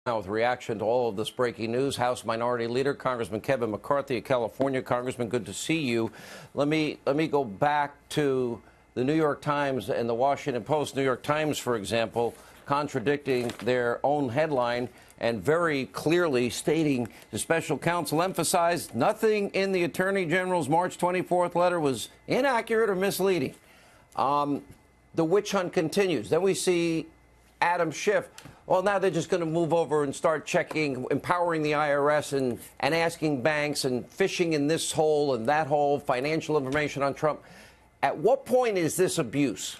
Now, with reaction to all of this breaking news, House Minority Leader Congressman Kevin McCarthy of California. Congressman, good to see you. Let me go back to the New York Times and the Washington Post. New York Times, for example, contradicting their own headline and very clearly stating the special counsel emphasized nothing in the Attorney General's March 24th letter was inaccurate or misleading. The witch hunt continues. Then we see Adam Schiff. Well, now they're just going to move over and start checking, empowering the IRS and asking banks and fishing in this hole and that hole, financial information on Trump. At what point is this abuse?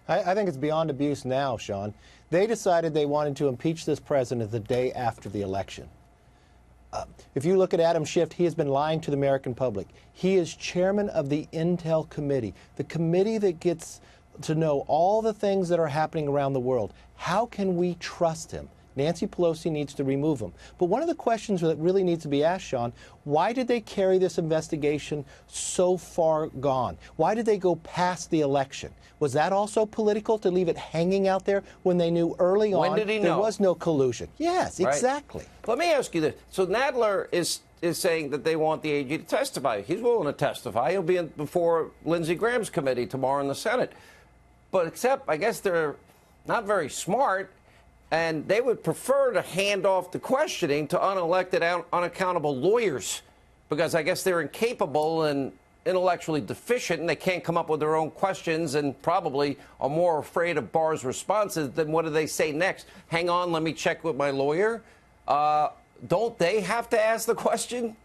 I think it's beyond abuse now, Sean. They decided they wanted to impeach this president the day after the election. If you look at Adam Schiff, he has been lying to the American public. He is chairman of the Intel Committee, the committee that gets to know all the things that are happening around the world. How can we trust him? Nancy Pelosi needs to remove him. But one of the questions that really needs to be asked, Sean, why did they carry this investigation so far gone? Why did they go past the election? Was that also political to leave it hanging out there when they knew early on there was no collusion? Yes, right. Exactly. Let me ask you this. So Nadler is saying that they want the AG to testify. He's willing to testify. He'll be before Lindsey Graham's committee tomorrow in the Senate. But except, I guess they're not very smart, and they would prefer to hand off the questioning to unelected, unaccountable lawyers, because I guess they're incapable and intellectually deficient, and they can't come up with their own questions and probably are more afraid of Barr's responses than what do they say next? Hang on, let me check with my lawyer. Don't they have to ask the question?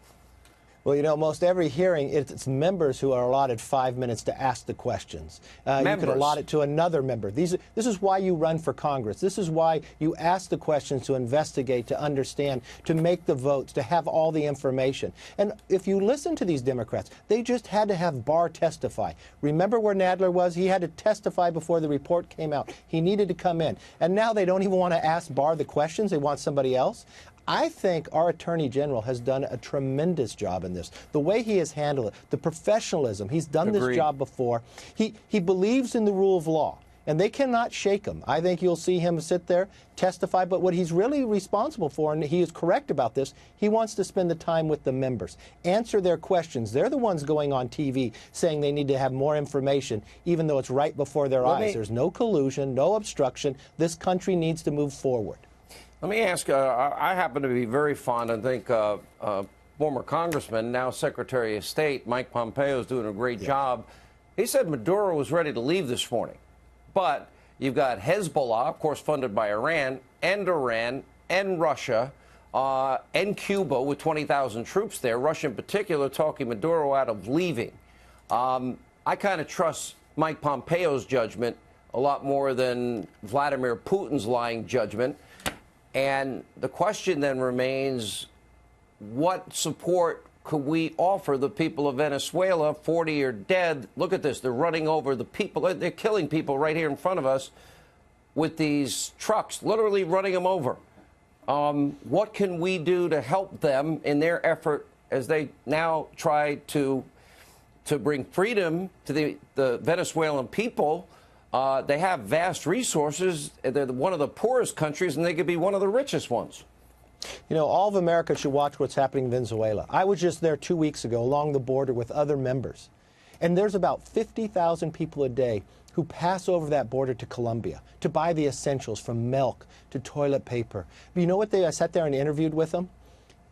Well, you know, most every hearing, it's members who are allotted 5 minutes to ask the questions. You could allot it to another member. This is why you run for Congress. This is why you ask the questions, to investigate, to understand, to make the votes, to have all the information. And if you listen to these Democrats, they just had to have Barr testify. Remember where Nadler was? He had to testify before the report came out. He needed to come in. And now they don't even want to ask Barr the questions. They want somebody else. I think our Attorney General has done a tremendous job in this. The way he has handled it, the professionalism, he's done this job before. He believes in the rule of law, and they cannot shake him. I think you'll see him sit there, testify, but what he's really responsible for, and he is correct about this, he wants to spend the time with the members, answer their questions. They're the ones going on TV saying they need to have more information, even though it's right before their eyes. There's no collusion, no obstruction. This country needs to move forward. Let me ask, I happen to be very fond, I think, former Congressman, now Secretary of State, Mike Pompeo is doing a great job. He said Maduro was ready to leave this morning. But you've got Hezbollah, of course, funded by Iran and Russia, and Cuba with 20,000 troops there, Russia in particular, talking Maduro out of leaving. I kind of trust Mike Pompeo's judgment a lot more than Vladimir Putin's lying judgment. And the question then remains, what support could we offer the people of Venezuela? 40 are dead. Look at this. They're running over the people. They're killing people right here in front of us with these trucks, literally running them over. What can we do to help them in their effort as they now try to bring freedom to the Venezuelan people? They have vast resources. They're one of the poorest countries, and they could be one of the richest ones. You know, all of America should watch what's happening in Venezuela. I was just there 2 weeks ago along the border with other members. And there's about 50,000 people a day who pass over that border to Colombia to buy the essentials from milk to toilet paper. But you know what? I sat there and interviewed with them.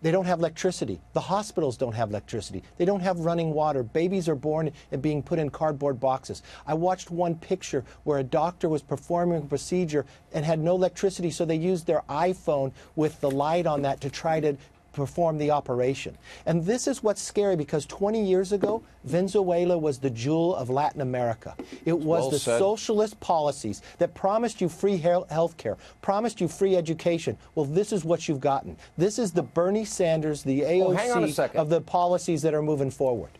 They don't have electricity. The hospitals don't have electricity. They don't have running water. Babies are born and being put in cardboard boxes. I watched one picture where a doctor was performing a procedure and had no electricity, so they used their iPhone with the light on that to try to perform the operation. And this is what's scary, because 20 years ago, Venezuela was the jewel of Latin America. It was the socialist policies that promised you free health care, promised you free education. Well, this is what you've gotten. This is the Bernie Sanders, the AOC of the policies that are moving forward.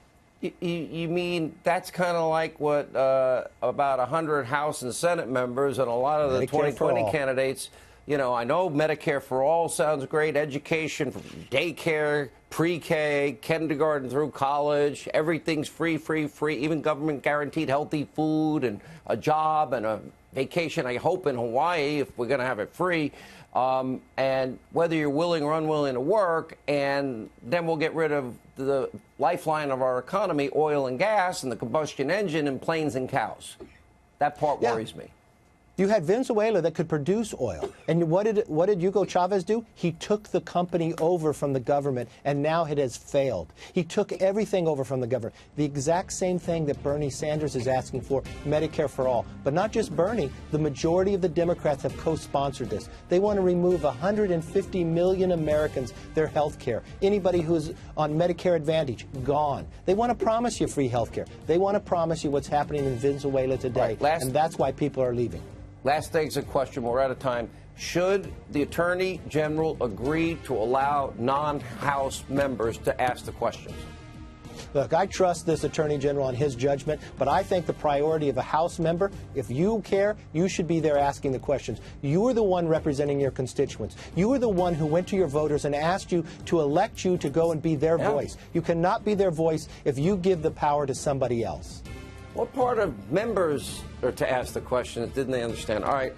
You mean that's kind of like what about 100 House and Senate members and a lot of the 2020 candidates. You know, I know Medicare for all sounds great, education, daycare, pre-K, kindergarten through college, everything's free, even government guaranteed healthy food and a job and a vacation, I hope, in Hawaii if we're going to have it free, and whether you're willing or unwilling to work, and then we'll get rid of the lifeline of our economy, oil and gas, and the combustion engine, and planes and cows. That part worries me. You had Venezuela that could produce oil. And what did Hugo Chavez do? He took the company over from the government, and now it has failed. He took everything over from the government. The exact same thing that Bernie Sanders is asking for, Medicare for all. But not just Bernie. The majority of the Democrats have co-sponsored this. They want to remove 150 million Americans their health care. Anybody who's on Medicare Advantage, gone. They want to promise you free health care. They want to promise you what's happening in Venezuela today. Right, and that's why people are leaving. Last thing's a question. We're out of time. Should the Attorney General agree to allow non-House members to ask the questions? Look, I trust this Attorney General on his judgment, but I think the priority of a House member, if you care, you should be there asking the questions. You are the one representing your constituents. You are the one who went to your voters and asked you to elect you to go and be their voice. You cannot be their voice if you give the power to somebody else. What part of members are to ask the questions? Didn't they understand? All right.